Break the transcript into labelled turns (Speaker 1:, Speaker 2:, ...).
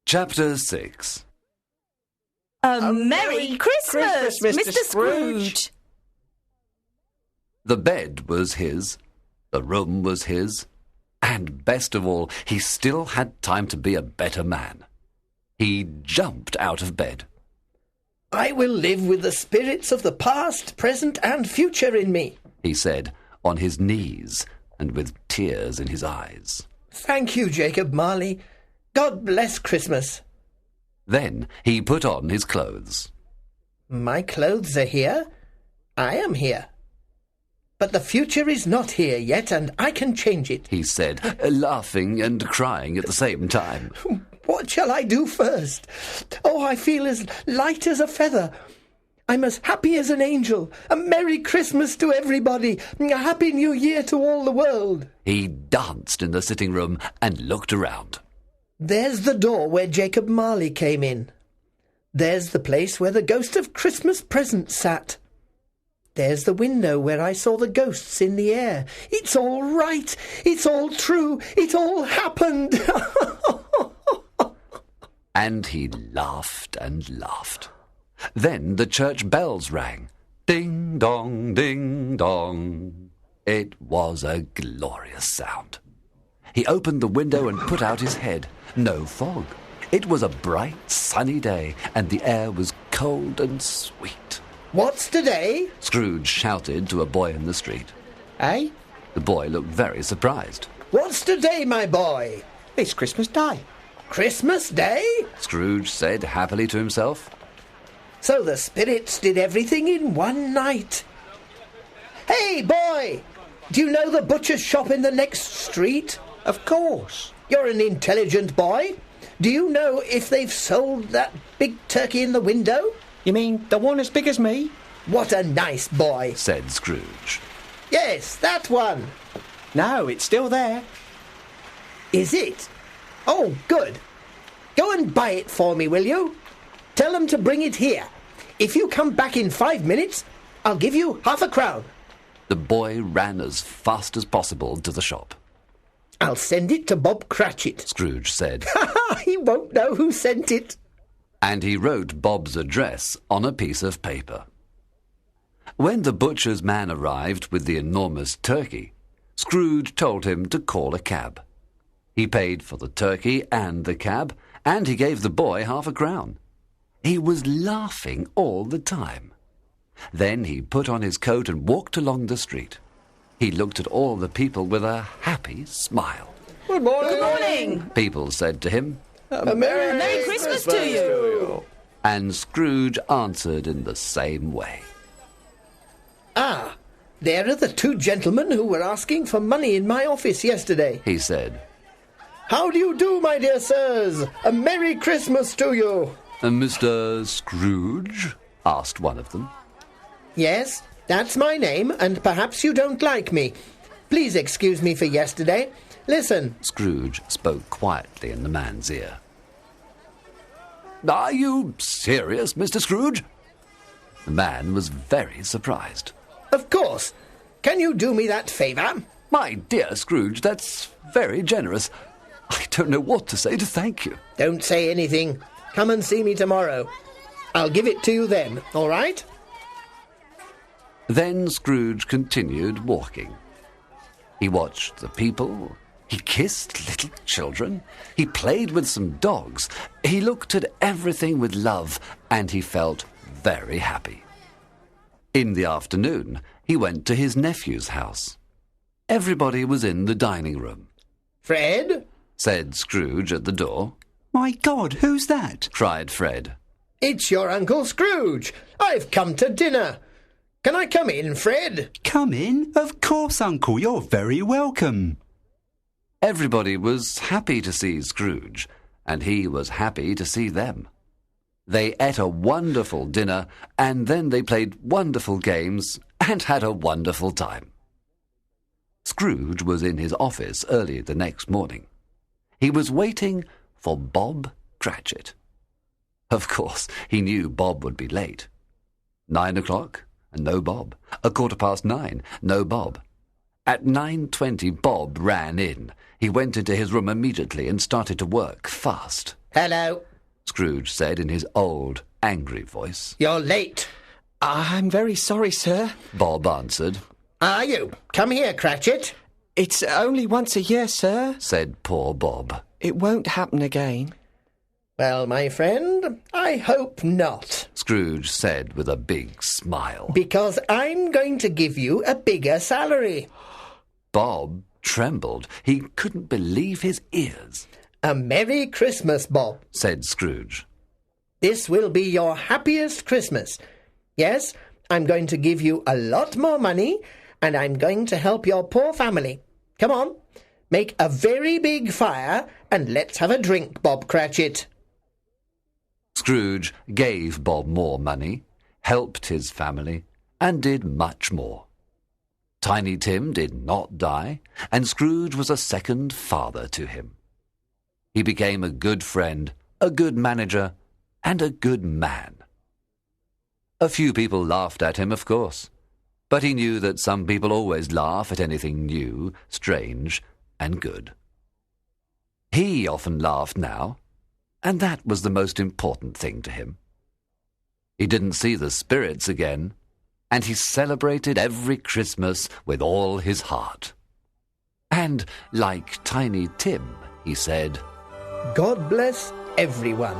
Speaker 1: Chapter 6.
Speaker 2: A Merry Christmas, Mr. Scrooge!
Speaker 1: The bed was his, the room was his, and best of all, he still had time to be a better man. He jumped out of bed.
Speaker 3: "I will live with the spirits of the past, present, and future in me,"
Speaker 1: he said, on his knees and with tears in his eyes.
Speaker 3: "Thank you, Jacob Marley. God bless Christmas."
Speaker 1: Then he put on his clothes.
Speaker 3: "My clothes are here. I am here. But the future is not here yet, and I can change it,"
Speaker 1: he said, laughing and crying at the same time.
Speaker 3: "What shall I do first? Oh, I feel as light as a feather. I'm as happy as an angel. A Merry Christmas to everybody. A Happy New Year to all the world."
Speaker 1: He danced in the sitting room and looked around.
Speaker 3: There's the door where Jacob Marley came in. There's the place where the ghost of Christmas present sat. There's the window where I saw the ghosts in the air. It's all right. It's all true. It all happened.
Speaker 1: And he laughed and laughed. Then the church bells rang. Ding dong, ding dong. It was a glorious sound. He opened the window and put out his head. No fog. It was a bright, sunny day, and the air was cold and sweet.
Speaker 3: "What's today?"
Speaker 1: Scrooge shouted to a boy in the street.
Speaker 4: Eh?
Speaker 1: The boy looked very surprised.
Speaker 3: "What's today, my boy?"
Speaker 4: It's Christmas Day.
Speaker 3: "Christmas Day?"
Speaker 1: Scrooge said happily to himself.
Speaker 3: So the spirits did everything in one night. "Hey, boy! Do you know the butcher's shop in the next street?"
Speaker 4: Of course.
Speaker 3: "You're an intelligent boy. Do you know if they've sold that big turkey in the window?"
Speaker 4: You mean the one as big as me?
Speaker 3: "What a nice boy,"
Speaker 1: Said Scrooge.
Speaker 3: "Yes, that one."
Speaker 4: No, it's still there.
Speaker 3: "Is it? Oh, good. Go and buy it for me, will you? Tell them to bring it here. If you come back in 5 minutes, I'll give you £0.50.
Speaker 1: The boy ran as fast as possible to the shop.
Speaker 3: "I'll send it to Bob Cratchit."
Speaker 1: Scrooge said,
Speaker 3: "He won't know who sent it."
Speaker 1: and he wrote Bob's address on a piece of paper. When the butcher's man arrived with the enormous turkey, Scrooge told him to call a cab. He paid for the turkey and the cab, and he gave the boy £0.50. He was laughing all the time. Then he put on his coat and walked along the street. He looked at all the people with a happy smile.
Speaker 4: Good morning.
Speaker 2: Good morning!
Speaker 1: People said to him,
Speaker 4: A
Speaker 2: Merry Christmas to you!
Speaker 1: and Scrooge answered in the same way.
Speaker 3: "Ah, there are the two gentlemen who were asking for money in my office yesterday.
Speaker 1: He said,
Speaker 3: How do you do, my dear sirs? A Merry Christmas to you."
Speaker 1: Mr. Scrooge? Asked one of them.
Speaker 3: "Yes, that's my name, and perhaps you don't like me. Please excuse me for yesterday. Listen."
Speaker 1: Scrooge spoke quietly in the man's ear. Are you serious, Mr. Scrooge? The man was very surprised.
Speaker 3: "Of course. Can you do me that favour?"
Speaker 1: My dear Scrooge, that's very generous. I don't know what to say to thank you.
Speaker 3: "Don't say anything. Come and see me tomorrow. I'll give it to you then, all right?"
Speaker 1: Then Scrooge continued walking. He watched the people. He kissed little children. He played with some dogs. He looked at everything with love, and he felt very happy. In the afternoon, he went to his nephew's house. Everybody was in the dining room.
Speaker 3: "Fred?"
Speaker 1: Said Scrooge at the door.
Speaker 5: My God, who's that?
Speaker 1: Cried Fred.
Speaker 3: "It's your Uncle Scrooge. I've come to dinner. Can I come in, Fred?"
Speaker 5: Come in. Of course, Uncle, you're very welcome.
Speaker 1: Everybody was happy to see Scrooge, and he was happy to see them. They ate a wonderful dinner, and then they played wonderful games and had a wonderful time. Scrooge was in his office early the next morning. He was waiting for Bob Cratchit. Of course, he knew Bob would be late. 9 o'clock, and no Bob. 9:15, no Bob. At 9:20, Bob ran in. He went into his room immediately and started to work fast.
Speaker 3: Hello.
Speaker 1: Scrooge said in his old, angry voice.
Speaker 3: You're late.
Speaker 4: I'm very sorry, sir.
Speaker 1: Bob answered.
Speaker 3: Are you? Come here, Cratchit.
Speaker 4: It's only once a year, sir.
Speaker 1: Said poor Bob.
Speaker 4: It won't happen again.
Speaker 3: Well, my friend, I hope not.
Speaker 1: Scrooge said with a big smile.
Speaker 3: Because I'm going to give you a bigger salary.
Speaker 1: Bob trembled. He couldn't believe his ears.
Speaker 3: A Merry Christmas, Bob,
Speaker 1: said Scrooge.
Speaker 3: This will be your happiest Christmas. Yes, I'm going to give you a lot more money, and I'm going to help your poor family. Come on, make a very big fire, and let's have a drink, Bob Cratchit.
Speaker 1: Scrooge gave Bob more money, helped his family, and did much more. Tiny Tim did not die, and Scrooge was a second father to him. He became a good friend, a good manager, and a good man. A few people laughed at him, of course, but he knew that some people always laugh at anything new, strange, and good. He often laughed now, and that was the most important thing to him. He didn't see the spirits again, and he celebrated every Christmas with all his heart. And, like Tiny Tim, he said,
Speaker 3: God bless everyone.